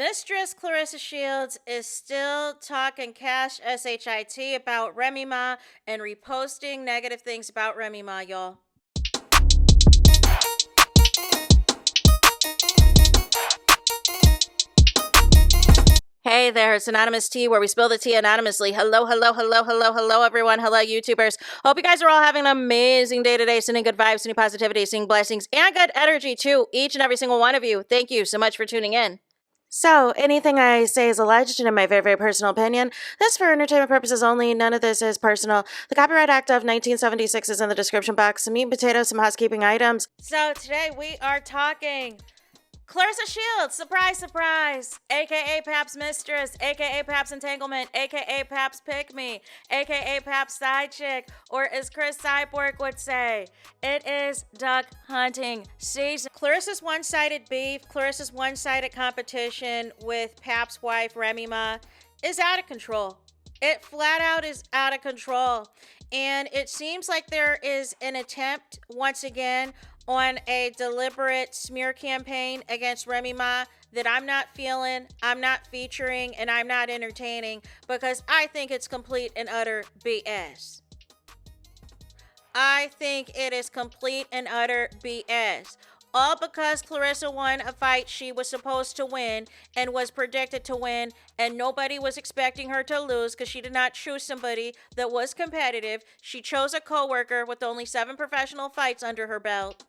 Mistress Claressa Shields is still talking cash SHIT about Remy Ma and reposting negative things about Remy Ma, y'all. Hey there, it's Anonymous Tea, where we spill the tea anonymously. Hello, hello, hello, hello, hello, everyone. Hello, YouTubers. Hope you guys are all having an amazing day today, sending good vibes, sending positivity, sending blessings, and good energy to each and every single one of you. Thank you so much for tuning in. So, anything I say is alleged and in my very, very personal opinion. This is for entertainment purposes only. None of this is personal. The Copyright Act of 1976 is in the description box. Some meat and potatoes, some housekeeping items. So, today we are talking Claressa Shields, surprise, surprise, aka Pap's Mistress, aka Pap's Entanglement, aka Pap's Pick Me, aka Pap's Side Chick, or as Chris Cyborg would say, it is duck hunting season. Claressa's one-sided beef, Claressa's one-sided competition with Pap's wife, Remy Ma, is out of control. It flat out is out of control. And it seems like there is an attempt, once again, on a deliberate smear campaign against Remy Ma that I'm not feeling, I'm not featuring, and I'm not entertaining, because I think it's complete and utter BS. I think it is complete and utter BS. All because Claressa won a fight she was supposed to win and was predicted to win, and nobody was expecting her to lose because she did not choose somebody that was competitive. She chose a coworker with only 7 professional fights under her belt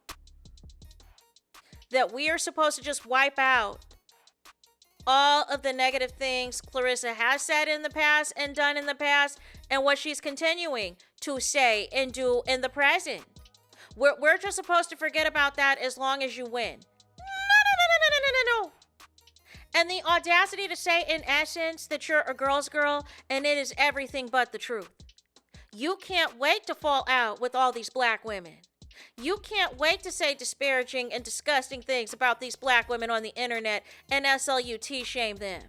that we are supposed to just wipe out all of the negative things Claressa has said in the past and done in the past, and what she's continuing to say and do in the present. We're just supposed to forget about that as long as you win. No. And the audacity to say, in essence, that you're a girl's girl and it is everything but the truth. You can't wait to fall out with all these black women. You can't wait to say disparaging and disgusting things about these black women on the internet and SLUT shame them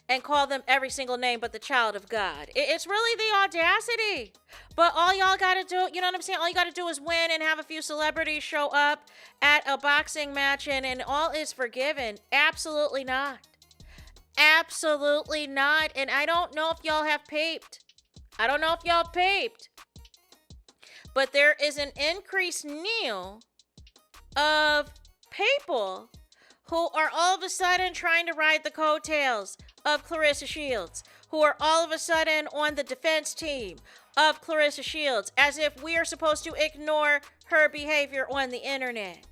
and call them every single name but the child of God. It's really the audacity. But all y'all gotta do, you know what I'm saying? All you gotta do is win and have a few celebrities show up at a boxing match and all is forgiven. Absolutely not. Absolutely not. And I don't know if y'all have peeped. But there is an increased kneel of people who are all of a sudden trying to ride the coattails of Claressa Shields, who are all of a sudden on the defense team of Claressa Shields, as if we are supposed to ignore her behavior on the internet.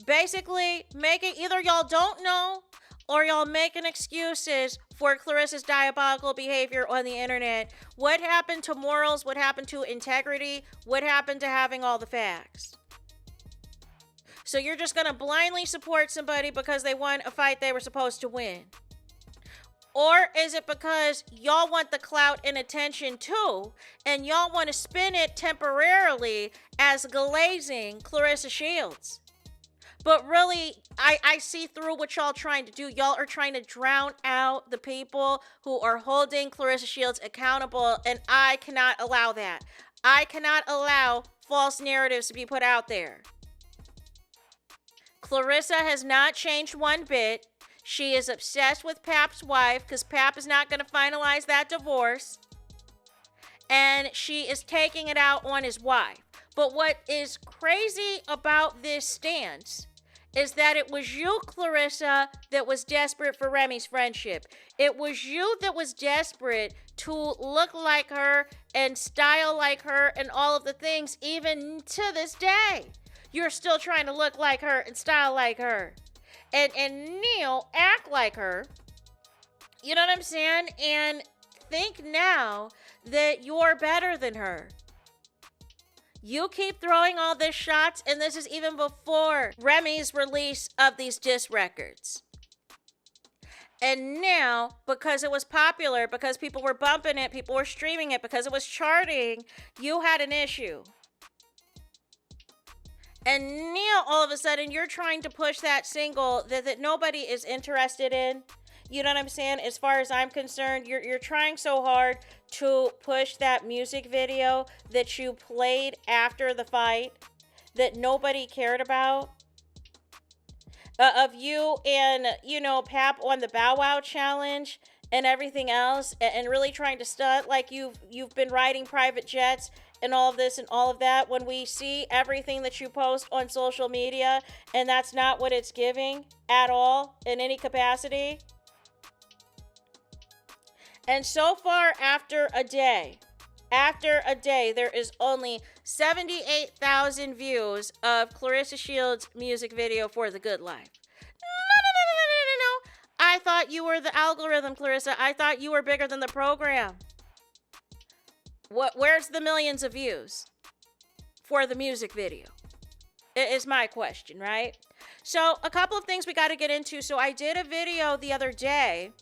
Basically, either y'all don't know or y'all making excuses for Claressa's diabolical behavior on the internet. What happened to morals? What happened to integrity? What happened to having all the facts? So you're just going to blindly support somebody because they won a fight they were supposed to win? Or is it because y'all want the clout and attention too, and y'all want to spin it temporarily as glazing Claressa Shields? But really, I see through what y'all trying to do. Y'all are trying to drown out the people who are holding Claressa Shields accountable, and I cannot allow that. I cannot allow false narratives to be put out there. Claressa has not changed one bit. She is obsessed with Pap's wife because Pap is not going to finalize that divorce. And she is taking it out on his wife. But what is crazy about this stance is that it was you, Claressa, that was desperate for Remy's friendship. It was you that was desperate to look like her and style like her and all of the things. Even to this day, you're still trying to look like her and style like her. And Neil act like her. You know what I'm saying? And think now that you're better than her. You keep throwing all these shots, and this is even before Remy's release of these diss records. And now, because it was popular, because people were bumping it, people were streaming it, because it was charting, you had an issue. And now, all of a sudden, you're trying to push that single that nobody is interested in. You know what I'm saying? As far as I'm concerned, you're trying so hard to push that music video that you played after the fight that nobody cared about. of you and, Pap on the Bow Wow challenge and everything else, and really trying to stunt like you've been riding private jets and all of this and all of that, when we see everything that you post on social media and that's not what it's giving at all in any capacity. And so far, after a day, there is only 78,000 views of Claressa Shields' music video for The Good Life. No. I thought you were the algorithm, Claressa. I thought you were bigger than the program. Where's the millions of views for the music video? Is my question, right? So, a couple of things we got to get into. So, I did a video the other day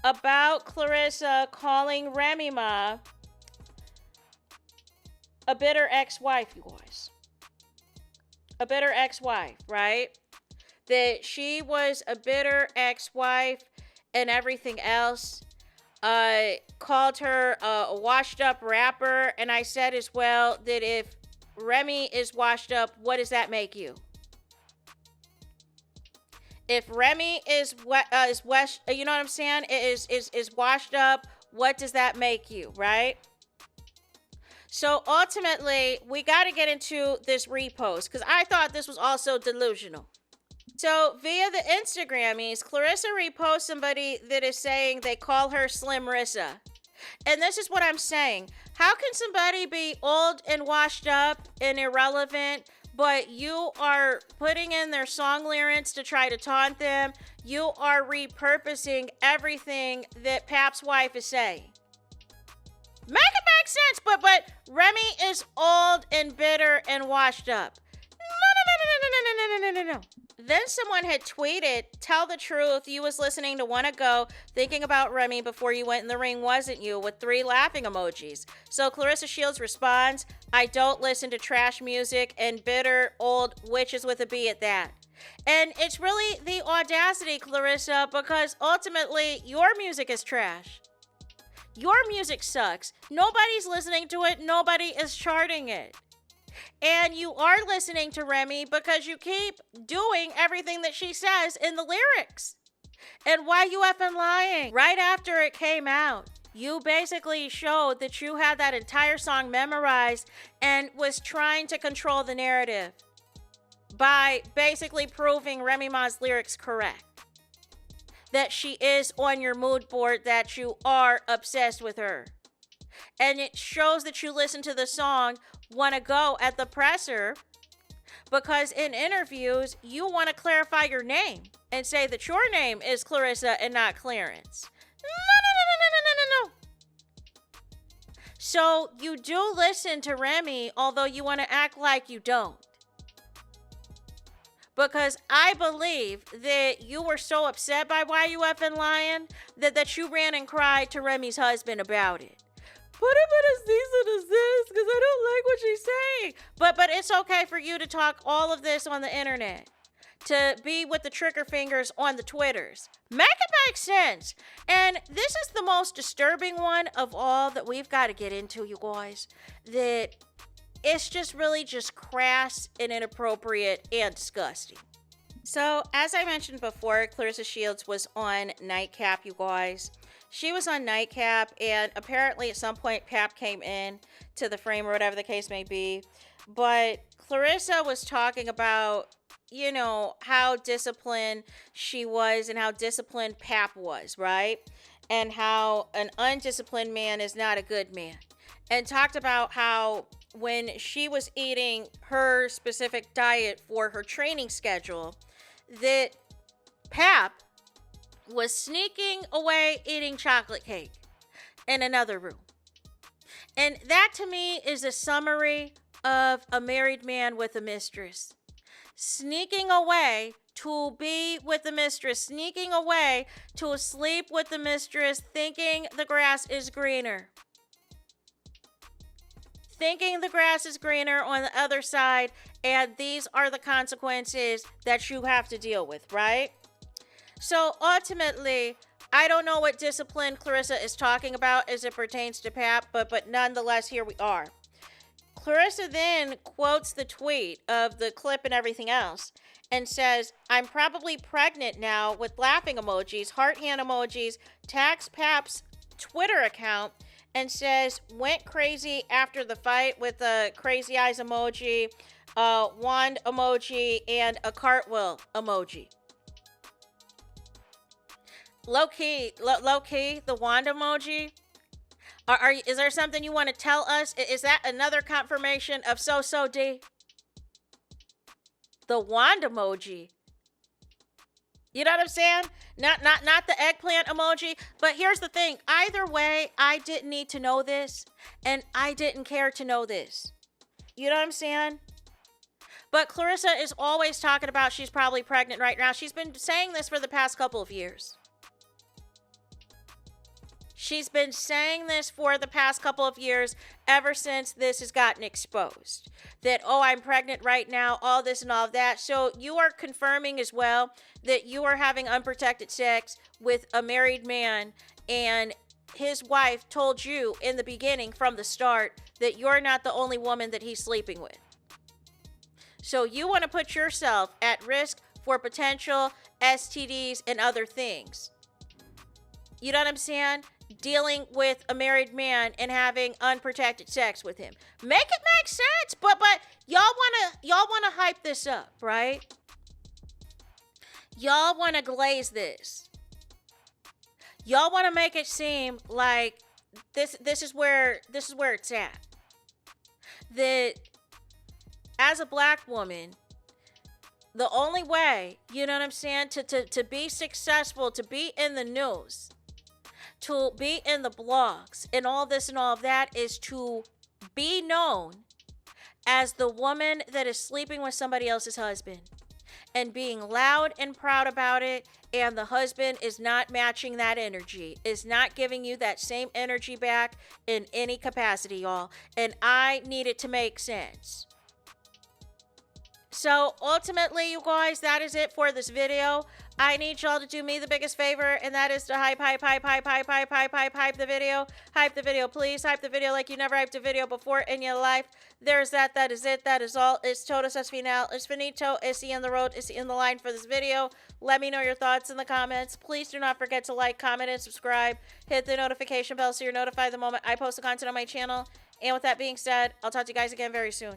about Claressa calling Remy Ma a bitter ex-wife, you guys. A bitter ex-wife, right? That she was a bitter ex-wife and everything else. Called her a washed-up rapper. And I said as well that if Remy is washed up, what does that make you? If Remy is you know what I'm saying, is washed up, what does that make you, right? So ultimately, we got to get into this repost because I thought this was also delusional. So via the Instagrammies, Claressa reposts somebody that is saying they call her Slim Rissa. And this is what I'm saying. How can somebody be old and washed up and irrelevant, but you are putting in their song lyrics to try to taunt them? You are repurposing everything that Pap's wife is saying. Make it make sense, but Remy is old and bitter and washed up. No. Then someone had tweeted, tell the truth, you was listening to Wanna Go, thinking about Remy before you went in the ring, wasn't you? With 3 laughing emojis. So Claressa Shields responds, I don't listen to trash music and bitter old witches with a B at that. And it's really the audacity, Claressa, because ultimately your music is trash. Your music sucks. Nobody's listening to it. Nobody is charting it. And you are listening to Remy because you keep doing everything that she says in the lyrics. And why you effing lying? Right after it came out, you basically showed that you had that entire song memorized and was trying to control the narrative by basically proving Remy Ma's lyrics correct. That she is on your mood board, that you are obsessed with her. And it shows that you listen to the song Wanna Go at the presser because in interviews, you want to clarify your name and say that your name is Claressa and not Clarence. No. So you do listen to Remy, although you want to act like you don't. Because I believe that you were so upset by why you effing lying that you ran and cried to Remy's husband about it. Put him in a cease and desist because I don't like what she's saying. But it's okay for you to talk all of this on the internet. To be with the trigger fingers on the Twitters. Make it make sense. And this is the most disturbing one of all that we've got to get into, you guys. That it's just really just crass and inappropriate and disgusting. So, as I mentioned before, Claressa Shields was on Nightcap, you guys. She was on Nightcap, and apparently at some point Pap came in to the frame or whatever the case may be. But Claressa was talking about, how disciplined she was and how disciplined Pap was, right? And how an undisciplined man is not a good man. And talked about how when she was eating her specific diet for her training schedule, that Pap was sneaking away eating chocolate cake in another room. And that to me is a summary of a married man with a mistress. Sneaking away to be with the mistress, sneaking away to sleep with the mistress, thinking the grass is greener. Thinking the grass is greener on the other side, and these are the consequences that you have to deal with, right? So ultimately, I don't know what discipline Claressa is talking about as it pertains to Pap, but nonetheless, here we are. Claressa then quotes the tweet of the clip and everything else and says, I'm probably pregnant now, with laughing emojis, heart hand emojis, tags Pap's Twitter account, and says, went crazy after the fight with a crazy eyes emoji, wand emoji, and a cartwheel emoji. Low key, the wand emoji. Is there something you want to tell us? Is that another confirmation of so D? The wand emoji. You know what I'm saying? Not the eggplant emoji. But here's the thing. Either way, I didn't need to know this, and I didn't care to know this. You know what I'm saying? But Claressa is always talking about she's probably pregnant right now. She's been saying this for the past couple of years. She's been saying this for the past couple of years, ever since this has gotten exposed. That, oh, I'm pregnant right now, all this and all of that. So you are confirming as well that you are having unprotected sex with a married man, and his wife told you in the beginning, from the start, that you're not the only woman that he's sleeping with. So you want to put yourself at risk for potential STDs and other things. You know what I'm saying? Dealing with a married man and having unprotected sex with him. Make it make sense, but y'all wanna hype this up, right? Y'all wanna glaze this. Y'all wanna make it seem like this is where it's at. That as a black woman, the only way, you know what I'm saying, to be successful, to be in the news, to be in the blogs and all this and all of that, is to be known as the woman that is sleeping with somebody else's husband and being loud and proud about it, and the husband is not matching that energy, is not giving you that same energy back in any capacity, y'all. And I need it to make sense. So ultimately, you guys, that is it for this video. I need y'all to do me the biggest favor, and that is to hype the video. Hype the video, please. Hype the video like you never hyped a video before in your life. There's that. That is it. That is all. It's todos es final. Es finito. Es in the road. Es in the line for this video. Let me know your thoughts in the comments. Please do not forget to like, comment, and subscribe. Hit the notification bell so you're notified the moment I post the content on my channel. And with that being said, I'll talk to you guys again very soon.